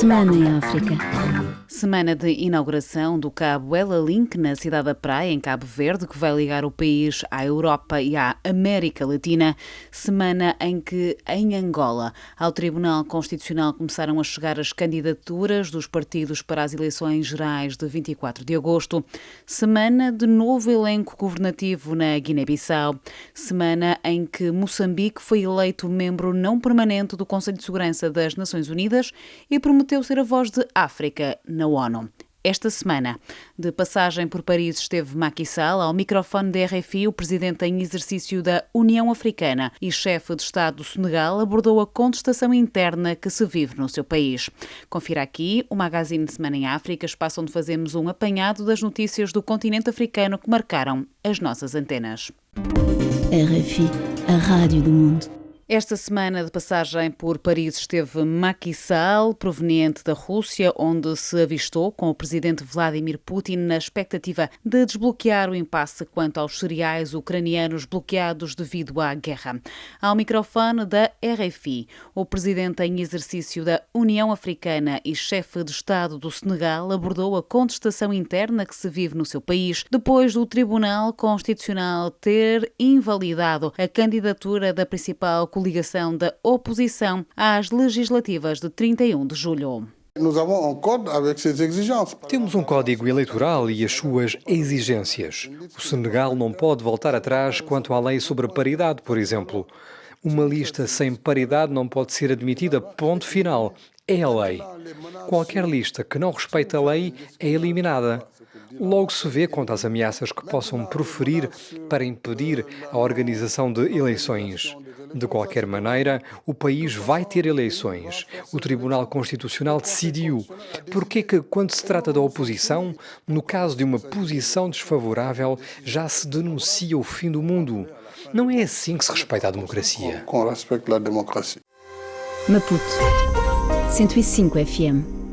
Semana em África. Semana de inauguração do cabo Ela Link na cidade da Praia, em Cabo Verde, que vai ligar o país à Europa e à América Latina. Semana em que, em Angola, ao Tribunal Constitucional começaram a chegar as candidaturas dos partidos para as eleições gerais de 24 de agosto. Semana de novo elenco governativo na Guiné-Bissau. Semana em que Moçambique foi eleito membro não permanente do Conselho de Segurança das Nações Unidas e prometeu ser a voz de África na ONU. Esta semana, de passagem por Paris, esteve Macky Sall. Ao microfone da RFI, o presidente em exercício da União Africana e chefe de Estado do Senegal abordou a contestação interna que se vive no seu país. Confira aqui o Magazine de Semana em África, espaço onde fazemos um apanhado das notícias do continente africano que marcaram as nossas antenas. RFI, a rádio do mundo. Esta semana de passagem por Paris esteve Macky Sall, proveniente da Rússia, onde se avistou com o presidente Vladimir Putin na expectativa de desbloquear o impasse quanto aos cereais ucranianos bloqueados devido à guerra. Ao microfone da RFI, o presidente em exercício da União Africana e chefe de Estado do Senegal abordou a contestação interna que se vive no seu país depois do Tribunal Constitucional ter invalidado a candidatura da principal coligação da oposição às legislativas de 31 de julho. Temos um código eleitoral e as suas exigências. O Senegal não pode voltar atrás quanto à lei sobre a paridade, por exemplo. Uma lista sem paridade não pode ser admitida, ponto final. É a lei. Qualquer lista que não respeite a lei é eliminada. Logo se vê quanto às ameaças que possam proferir para impedir a organização de eleições. De qualquer maneira, o país vai ter eleições. O Tribunal Constitucional decidiu. Porque que, quando se trata da oposição, no caso de uma posição desfavorável, já se denuncia o fim do mundo? Não é assim que se respeita a democracia. Com respeito à democracia. Maputo, 105 FM.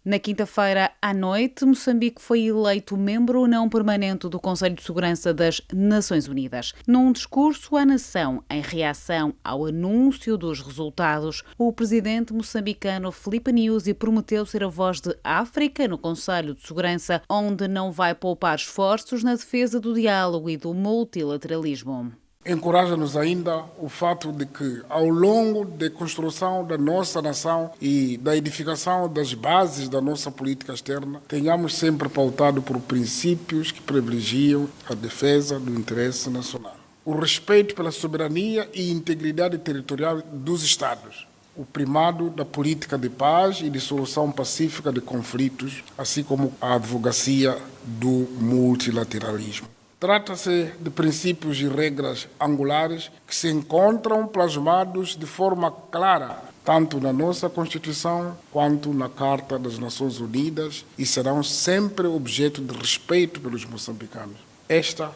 Na quinta-feira à noite, Moçambique foi eleito membro não permanente do Conselho de Segurança das Nações Unidas. Num discurso à nação, em reação ao anúncio dos resultados, o presidente moçambicano Filipe Nyusi prometeu ser a voz de África no Conselho de Segurança, onde não vai poupar esforços na defesa do diálogo e do multilateralismo. Encoraja-nos ainda o fato de que, ao longo da construção da nossa nação e da edificação das bases da nossa política externa, tenhamos sempre pautado por princípios que privilegiam a defesa do interesse nacional, o respeito pela soberania e integridade territorial dos Estados, o primado da política de paz e de solução pacífica de conflitos, assim como a advocacia do multilateralismo. Trata-se de princípios e regras angulares que se encontram plasmados de forma clara, tanto na nossa Constituição quanto na Carta das Nações Unidas, e serão sempre objeto de respeito pelos moçambicanos. Esta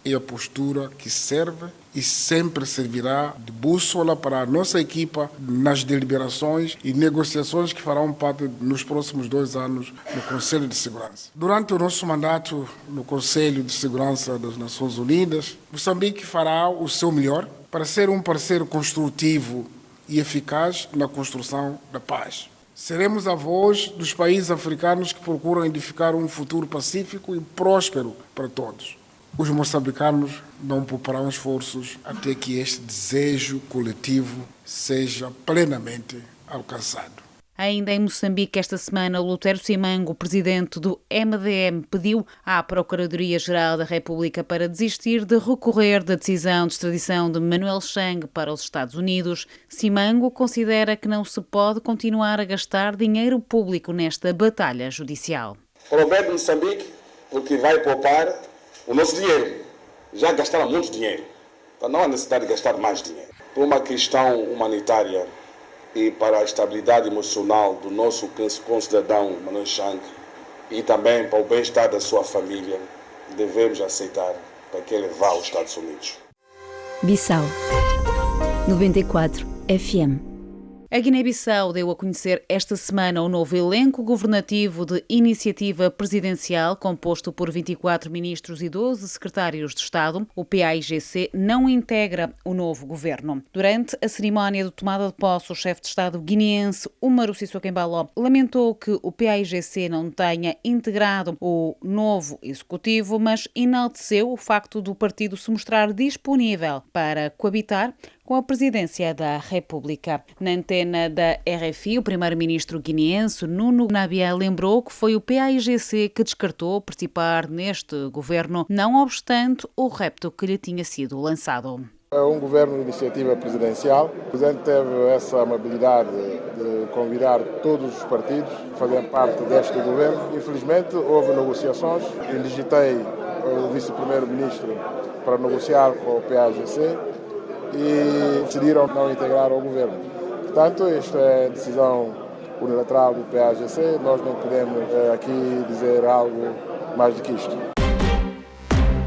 é a postura que serve e sempre servirá de bússola para a nossa equipa nas deliberações e negociações que farão parte nos próximos 2 anos no Conselho de Segurança. Durante o nosso mandato no Conselho de Segurança das Nações Unidas, Moçambique fará o seu melhor para ser um parceiro construtivo e eficaz na construção da paz. Seremos a voz dos países africanos que procuram edificar um futuro pacífico e próspero para todos. Os moçambicanos não pouparão esforços até que este desejo coletivo seja plenamente alcançado. Ainda em Moçambique, esta semana, Lutero Simango, presidente do MDM, pediu à Procuradoria-Geral da República para desistir de recorrer da decisão de extradição de Manuel Chang para os Estados Unidos. Simango considera que não se pode continuar a gastar dinheiro público nesta batalha judicial. O governo de Moçambique, porque vai poupar o nosso dinheiro. Já gastaram muito dinheiro. Então não há necessidade de gastar mais dinheiro. Por uma questão humanitária e para a estabilidade emocional do nosso concidadão Manuel Chang e também para o bem-estar da sua família, devemos aceitar para que ele vá aos Estados Unidos. Bissau, 94 FM. A Guiné-Bissau deu a conhecer esta semana o novo elenco governativo de iniciativa presidencial, composto por 24 ministros e 12 secretários de Estado. O PAIGC não integra o novo governo. Durante a cerimónia de tomada de posse, o chefe de Estado guineense, Umaru Sissoko Embalo, lamentou que o PAIGC não tenha integrado o novo executivo, mas enalteceu o facto do partido se mostrar disponível para coabitar com a presidência da República. Na antena da RFI, o primeiro-ministro guineense, Nuno Nabia, lembrou que foi o PAIGC que descartou participar neste governo, não obstante o repto que lhe tinha sido lançado. É um governo de iniciativa presidencial. O presidente teve essa amabilidade de convidar todos os partidos a fazerem parte deste governo. Infelizmente, houve negociações. Elegitei o vice-primeiro-ministro para negociar com o PAIGC e decidiram não integrar o governo. Portanto, isto é decisão unilateral do PAIGC. Nós não podemos aqui dizer algo mais do que isto.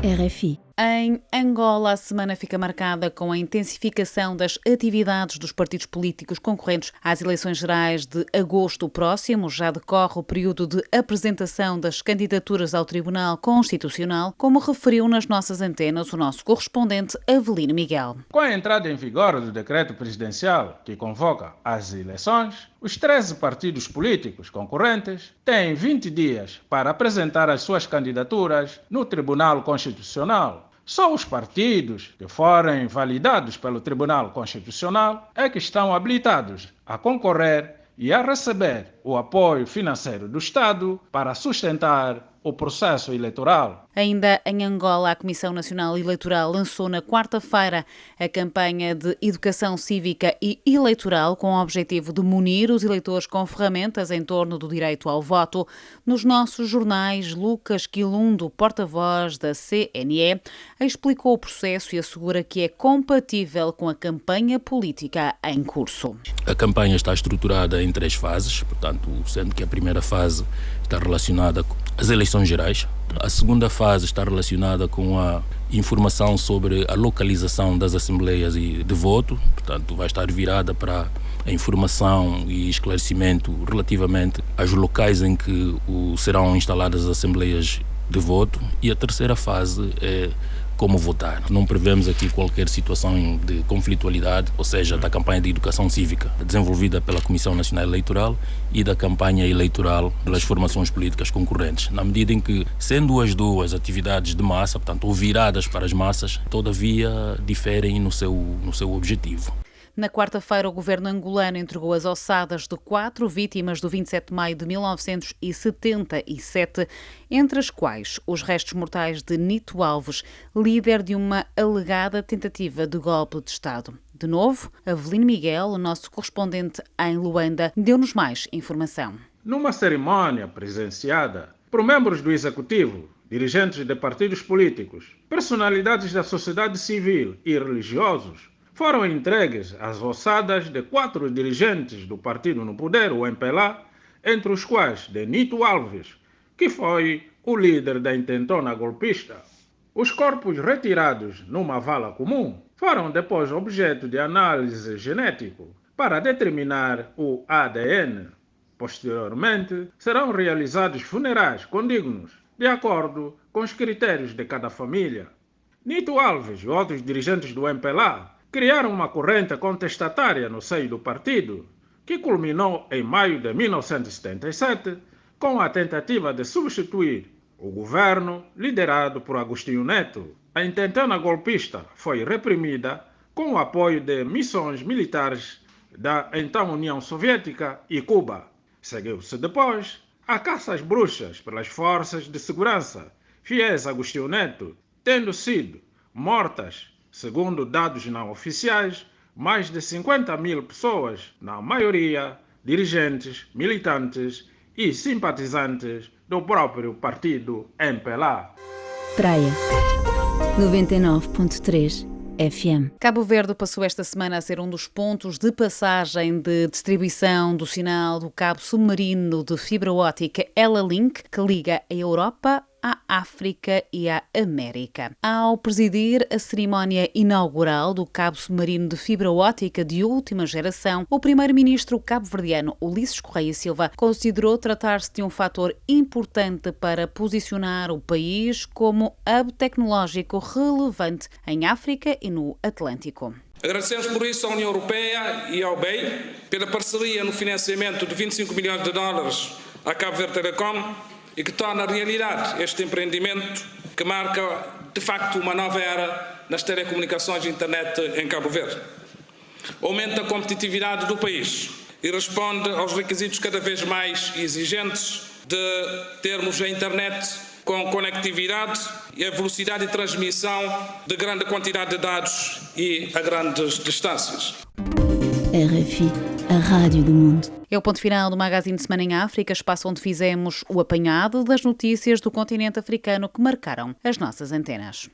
RFI. Em Angola, a semana fica marcada com a intensificação das atividades dos partidos políticos concorrentes às eleições gerais de agosto próximo. Já decorre o período de apresentação das candidaturas ao Tribunal Constitucional, como referiu nas nossas antenas o nosso correspondente Avelino Miguel. Com a entrada em vigor do decreto presidencial que convoca as eleições, os 13 partidos políticos concorrentes têm 20 dias para apresentar as suas candidaturas no Tribunal Constitucional. Só os partidos que forem validados pelo Tribunal Constitucional é que estão habilitados a concorrer e a receber o apoio financeiro do Estado para sustentar o processo eleitoral. Ainda em Angola, a Comissão Nacional Eleitoral lançou na quarta-feira a campanha de educação cívica e eleitoral com o objetivo de munir os eleitores com ferramentas em torno do direito ao voto. Nos nossos jornais, Lucas Quilundo, porta-voz da CNE, explicou o processo e assegura que é compatível com a campanha política em curso. A campanha está estruturada em 3 fases, portanto, sendo que a primeira fase está relacionada com as eleições gerais. A segunda fase está relacionada com a informação sobre a localização das assembleias de voto, portanto vai estar virada para a informação e esclarecimento relativamente aos locais em que serão instaladas as assembleias de voto. E a terceira fase é como votar. Não prevemos aqui qualquer situação de conflitualidade, ou seja, da campanha de educação cívica desenvolvida pela Comissão Nacional Eleitoral e da campanha eleitoral pelas formações políticas concorrentes, na medida em que, sendo as duas atividades de massa, portanto, ou viradas para as massas, todavia diferem no seu objetivo. Na quarta-feira, o governo angolano entregou as ossadas de 4 vítimas do 27 de maio de 1977, entre as quais os restos mortais de Nito Alves, líder de uma alegada tentativa de golpe de Estado. De novo, Avelino Miguel, o nosso correspondente em Luanda, deu-nos mais informação. Numa cerimónia presenciada por membros do Executivo, dirigentes de partidos políticos, personalidades da sociedade civil e religiosos, foram entregues as ossadas de 4 dirigentes do partido no poder, o MPLA, entre os quais de Nito Alves, que foi o líder da intentona golpista. Os corpos retirados numa vala comum foram depois objeto de análise genético para determinar o ADN. Posteriormente, serão realizados funerais condignos, de acordo com os critérios de cada família. Nito Alves e outros dirigentes do MPLA criaram uma corrente contestatária no seio do partido, que culminou em maio de 1977 com a tentativa de substituir o governo liderado por Agostinho Neto. A intentona golpista foi reprimida com o apoio de missões militares da então União Soviética e Cuba. Seguiu-se depois a caça às bruxas pelas forças de segurança fiéis a Agostinho Neto, tendo sido mortas, segundo dados não oficiais, mais de 50.000 pessoas, na maioria dirigentes, militantes e simpatizantes do próprio partido MPLA. Praia 99.3 FM. Cabo Verde passou esta semana a ser um dos pontos de passagem de distribuição do sinal do cabo submarino de fibra óptica Ela Link, que liga a Europa à África e à América. Ao presidir a cerimónia inaugural do cabo submarino de fibra óptica de última geração, o primeiro-ministro cabo-verdiano Ulisses Correia Silva considerou tratar-se de um fator importante para posicionar o país como hub tecnológico relevante em África e no Atlântico. Agradecemos por isso à União Europeia e ao BEI pela parceria no financiamento de 25 milhões de dólares à Cabo Verde Telecom e que torna realidade este empreendimento que marca, de facto, uma nova era nas telecomunicações e internet em Cabo Verde. Aumenta a competitividade do país e responde aos requisitos cada vez mais exigentes de termos a internet com conectividade e a velocidade de transmissão de grande quantidade de dados e a grandes distâncias. RFI, a Rádio do Mundo. É o ponto final do Magazine de Semana em África, espaço onde fizemos o apanhado das notícias do continente africano que marcaram as nossas antenas.